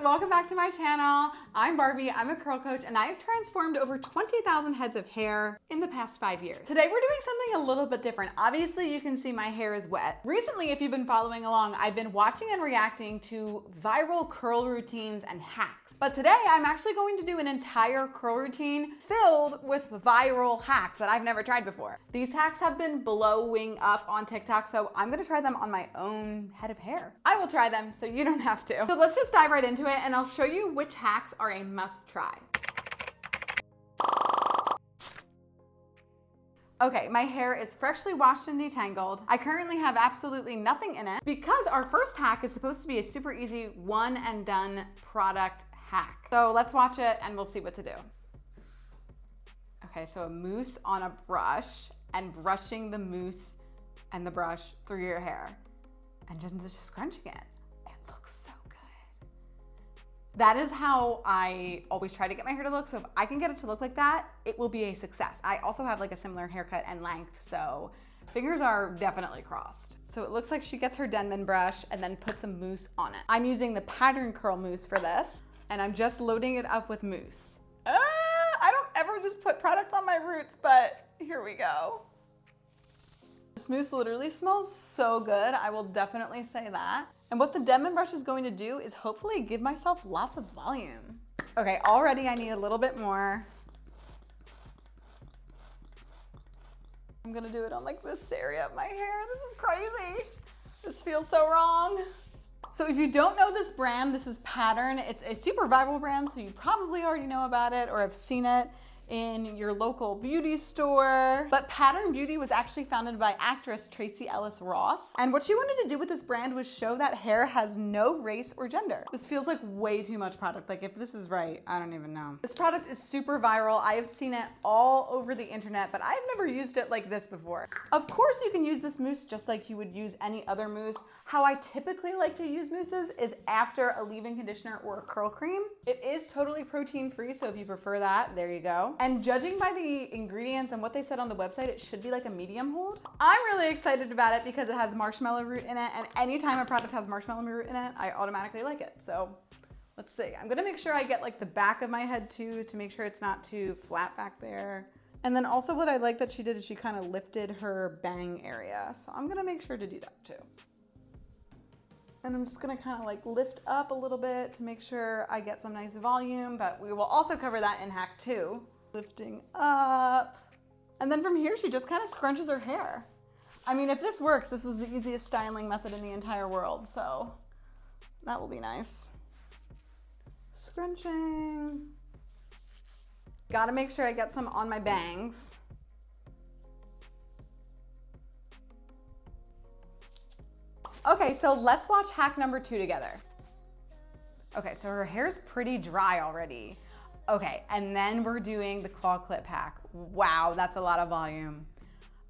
welcome back to my channel. I'm Barbie, I'm a curl coach, and I've transformed over 20,000 heads of hair in the past 5 years. Today we're doing something a little bit different. Obviously you can see my hair is wet. Recently, if you've been following along, I've been watching and reacting to viral curl routines and hacks. But today I'm actually going to do an entire curl routine filled with viral hacks that I've never tried before. These hacks have been blowing up on TikTok, so I'm gonna try them on my own head of hair. I will try them so you don't have to. So let's just dive right into it and I'll show you which hacks are a must try. Okay, my hair is freshly washed and detangled. I currently have absolutely nothing in it because our first hack is supposed to be a super easy one and done product hack. So let's watch it and we'll see what to do. Okay, so a mousse on a brush and brushing the mousse and the brush through your hair and just scrunching it. It looks so good. That is how I always try to get my hair to look. So if I can get it to look like that, it will be a success. I also have like a similar haircut and length, so fingers are definitely crossed. So it looks like she gets her Denman brush and then puts some mousse on it. I'm using the Pattern Curl Mousse for this, and I'm just loading it up with mousse. I don't ever just put products on my roots, but here we go. This mousse literally smells so good. I will definitely say that. And what the Denman brush is going to do is hopefully give myself lots of volume. Okay, already I need a little bit more. I'm gonna do it on like this area of my hair. This is crazy. This feels so wrong. So if you don't know this brand, this is Pattern. It's a super viral brand, so you probably already know about it or have seen it in your local beauty store. But Pattern Beauty was actually founded by actress Tracee Ellis Ross. And what she wanted to do with this brand was show that hair has no race or gender. This feels like way too much product. Like if this is right, I don't even know. This product is super viral. I have seen it all over the internet, but I've never used it like this before. Of course you can use this mousse just like you would use any other mousse. How I typically like to use mousses is after a leave-in conditioner or a curl cream. It is totally protein-free, so if you prefer that, there you go. And judging by the ingredients and what they said on the website, it should be like a medium hold. I'm really excited about it because it has marshmallow root in it, and anytime a product has marshmallow root in it, I automatically like it. So let's see. I'm gonna make sure I get like the back of my head too, to make sure it's not too flat back there. And then also what I like that she did is she kind of lifted her bang area. So I'm gonna make sure to do that too. And I'm just gonna kind of like lift up a little bit to make sure I get some nice volume, but we will also cover that in hack 2. Lifting up. And then from here, she just kind of scrunches her hair. I mean, if this works, this was the easiest styling method in the entire world, so that will be nice. Scrunching. Gotta make sure I get some on my bangs. Okay, so let's watch hack number 2 together. Okay, so her hair's pretty dry already. Okay, and then we're doing the claw clip hack. Wow, that's a lot of volume.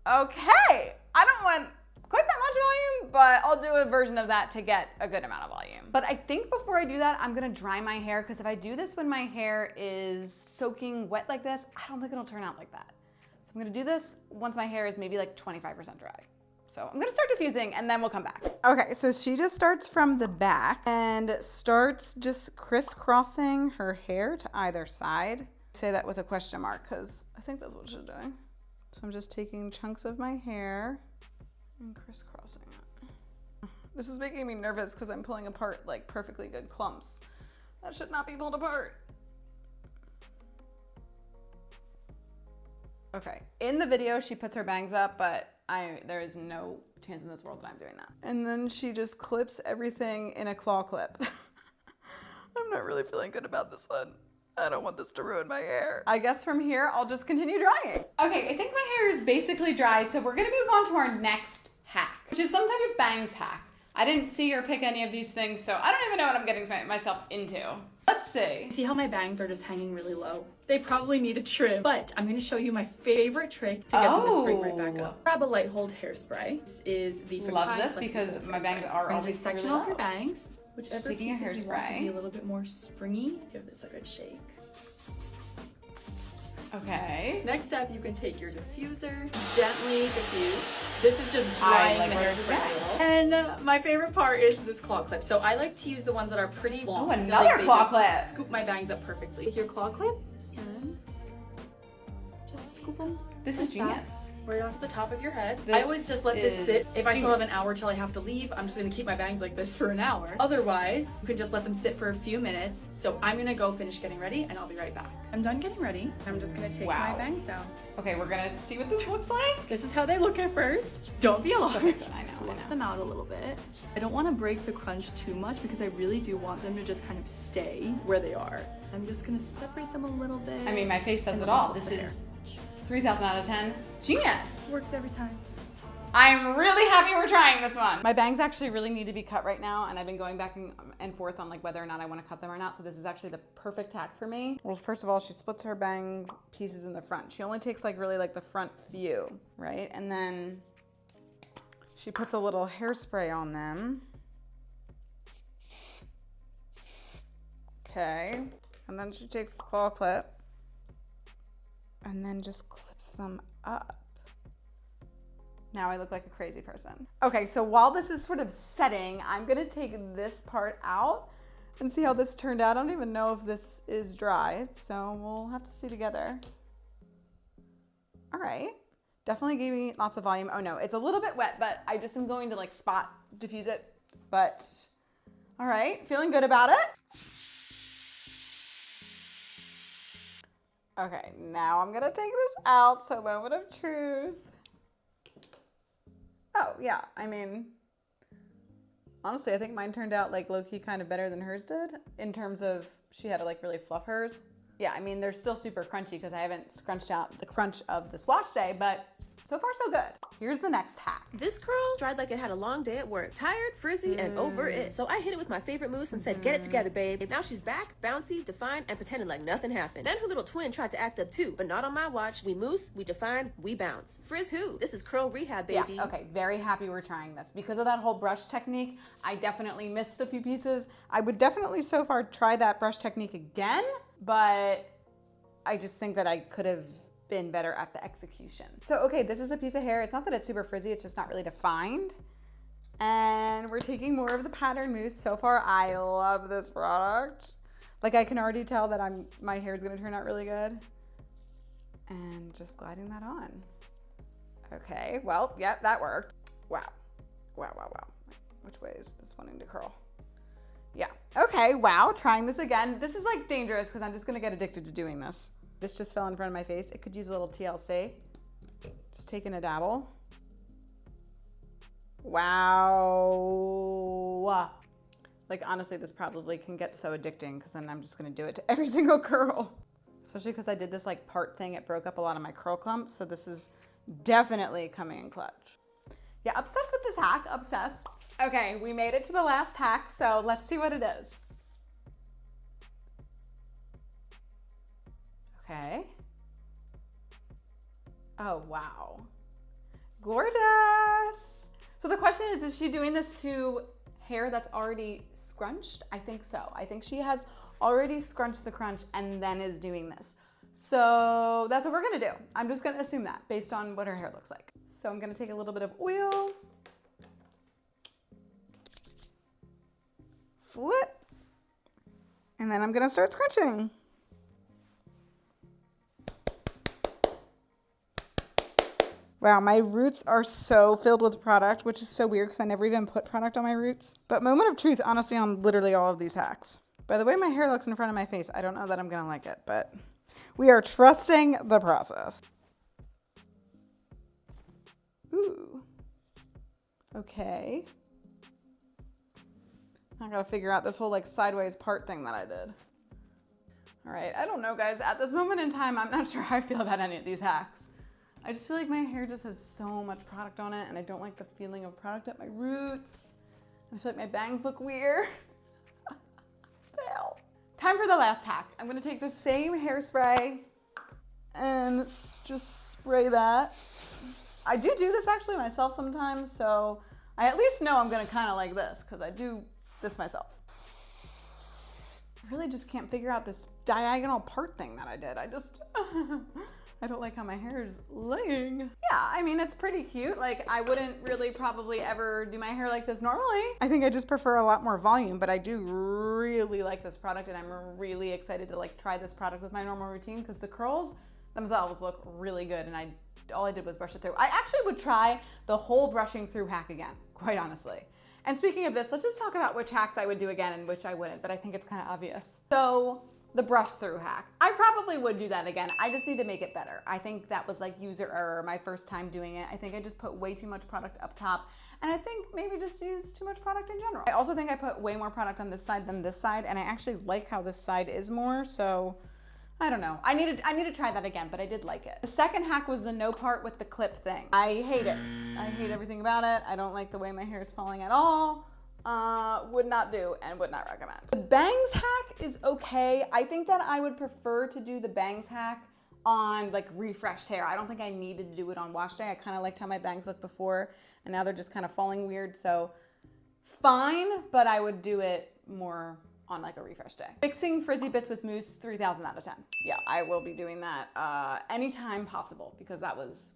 Okay, I don't want quite that much volume, but I'll do a version of that to get a good amount of volume. But I think before I do that, I'm gonna dry my hair, because if I do this when my hair is soaking wet like this, I don't think it'll turn out like that. So I'm gonna do this once my hair is maybe like 25% dry. So I'm gonna start diffusing and then we'll come back. Okay, so she just starts from the back and starts just crisscrossing her hair to either side. I say that with a question mark because I think that's what she's doing. So I'm just taking chunks of my hair and crisscrossing it. This is making me nervous because I'm pulling apart like perfectly good clumps that should not be pulled apart. Okay, in the video she puts her bangs up, but there is no chance in this world that I'm doing that. And then she just clips everything in a claw clip. I'm not really feeling good about this one. I don't want this to ruin my hair. I guess from here, I'll just continue drying. Okay, I think my hair is basically dry, so we're gonna move on to our next hack, which is some type of bangs hack. I didn't see or pick any of these things, so I don't even know what I'm getting myself into. Let's see. See how my bangs are just hanging really low? They probably need a trim, but I'm gonna show you my favorite trick to get them to spring right back up. Grab a light hold hairspray. This is the Love this because my bangs are always just section really off your bangs. Whichever taking a pieces you want to hairspray. be a little bit more springy, give this a good shake. Okay. Next step, you can take your diffuser, gently diffuse. This is just I drying like the where it's hairspray. And my favorite part is this claw clip. So I like to use the ones that are pretty long. Oh, I feel another they claw just clip. Scoop my bangs up perfectly. With your claw clip, just scoop them. This is genius. Right onto the top of your head. This I always just let this sit. If I still have an genius. hour till I have to leave, I'm just gonna keep my bangs like this for an hour. Otherwise, you can just let them sit for a few minutes. So I'm gonna go finish getting ready and I'll be right back. I'm done getting ready. I'm just gonna take my bangs down. Okay, we're gonna see what this looks like. This is how they look at first. Don't be alarmed. I know. Fluff them out a little bit. I don't want to break the crunch too much because I really do want them to just kind of stay where they are. I'm just gonna separate them a little bit. I mean, my face says it all. This is 3,000 out of 10. Genius. Works every time. I'm really happy we're trying this one. My bangs actually really need to be cut right now, and I've been going back and forth on like whether or not I want to cut them or not. So this is actually the perfect hack for me. Well, first of all, she splits her bang pieces in the front. She only takes like really like the front few, right? And then she puts a little hairspray on them. Okay. And then she takes the claw clip and then just clips them up. Now I look like a crazy person. Okay, so while this is sort of setting, I'm gonna take this part out and see how this turned out. I don't even know if this is dry, so we'll have to see together. All right, definitely gave me lots of volume. Oh no, it's a little bit wet, but I just am going to like spot diffuse it. But all right, feeling good about it. Okay, now I'm gonna take this out, so moment of truth. Oh yeah, I mean, honestly, I think mine turned out like low-key kind of better than hers did in terms of she had to like really fluff hers. Yeah, I mean, they're still super crunchy because I haven't scrunched out the crunch of this wash day, but so far so good. Here's the next hack. This curl dried like it had a long day at work. Tired, frizzy, and over it. So I hit it with my favorite mousse and said, get it together, babe. Now she's back, bouncy, defined, and pretending like nothing happened. Then her little twin tried to act up too, but not on my watch. We mousse, we define, we bounce. Frizz who? This is curl rehab, baby. Yeah, okay, very happy we're trying this. Because of that whole brush technique, I definitely missed a few pieces. I would definitely so far try that brush technique again, but I just think that I could have been better at the execution. So, okay, this is a piece of hair. It's not that it's super frizzy, it's just not really defined. And we're taking more of the Pattern Mousse. So far, I love this product. Like, I can already tell that my hair is gonna turn out really good. And just gliding that on. Okay, well, yep, that worked. Wow, wow, wow, wow. Which way is this wanting to curl? Yeah, okay, wow, trying this again. This is like dangerous because I'm just gonna get addicted to doing this. This just fell in front of my face. It could use a little TLC. Just taking a dabble. Wow. Like honestly, this probably can get so addicting because then I'm just gonna do it to every single curl. Especially because I did this like part thing, it broke up a lot of my curl clumps. So this is definitely coming in clutch. Yeah, obsessed with this hack, obsessed. Okay, we made it to the last hack, so let's see what it is. Okay. Oh, wow. Gorgeous. So the question is she doing this to hair that's already scrunched? I think so. I think she has already scrunched the crunch and then is doing this. So that's what we're gonna do. I'm just gonna assume that based on what her hair looks like. So I'm gonna take a little bit of oil, flip, and then I'm gonna start scrunching. Wow, my roots are so filled with product, which is so weird because I never even put product on my roots. But moment of truth, honestly, on literally all of these hacks. By the way my hair looks in front of my face, I don't know that I'm gonna like it, but we are trusting the process. Ooh. Okay. I gotta figure out this whole like sideways part thing that I did. All right, I don't know guys, at this moment in time, I'm not sure how I feel about any of these hacks. I just feel like my hair just has so much product on it and I don't like the feeling of product at my roots. I feel like my bangs look weird. Fail. Time for the last hack. I'm gonna take the same hairspray and just spray that. I do this actually myself sometimes, so I at least know I'm gonna kind of like this because I do this myself. really just can't figure out this diagonal part thing that I did. I just, I don't like how my hair is laying. Yeah, I mean, it's pretty cute. Like, I wouldn't really probably ever do my hair like this normally. I think I just prefer a lot more volume, but I do really like this product, and I'm really excited to like try this product with my normal routine because the curls themselves look really good, and all I did was brush it through. I actually would try the whole brushing through hack again, quite honestly. And speaking of this, let's just talk about which hacks I would do again and which I wouldn't, but I think it's kind of obvious. So the brush through hack, I probably would do that again. I just need to make it better. I think that was like user error my first time doing it. I think I just put way too much product up top, and I think maybe just use too much product in general. I also think I put way more product on this side than this side, and I actually like how this side is more, so I don't know. I need to try that again, but I did like it. The second hack was the no part with the clip thing. I hate it. I hate everything about it. I don't like the way my hair is falling at all. Would not do and would not recommend. The bangs hack is okay. I think that I would prefer to do the bangs hack on like refreshed hair. I don't think I needed to do it on wash day. I kind of liked how my bangs looked before, and now they're just kind of falling weird. So fine, but I would do it more on like a refresh day. Fixing frizzy bits with mousse, 3,000 out of 10. Yeah, I will be doing that anytime possible because that was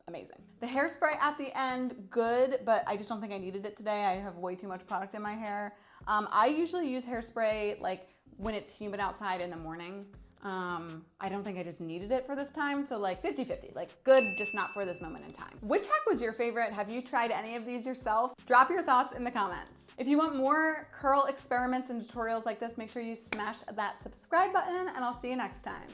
amazing. The hairspray at the end, good, but I just don't think I needed it today. I have way too much product in my hair. I usually use hairspray like when it's humid outside in the morning. I don't think I just needed it for this time. So like 50-50, like good, just not for this moment in time. Which hack was your favorite? Have you tried any of these yourself? Drop your thoughts in the comments. If you want more curl experiments and tutorials like this, make sure you smash that subscribe button, and I'll see you next time.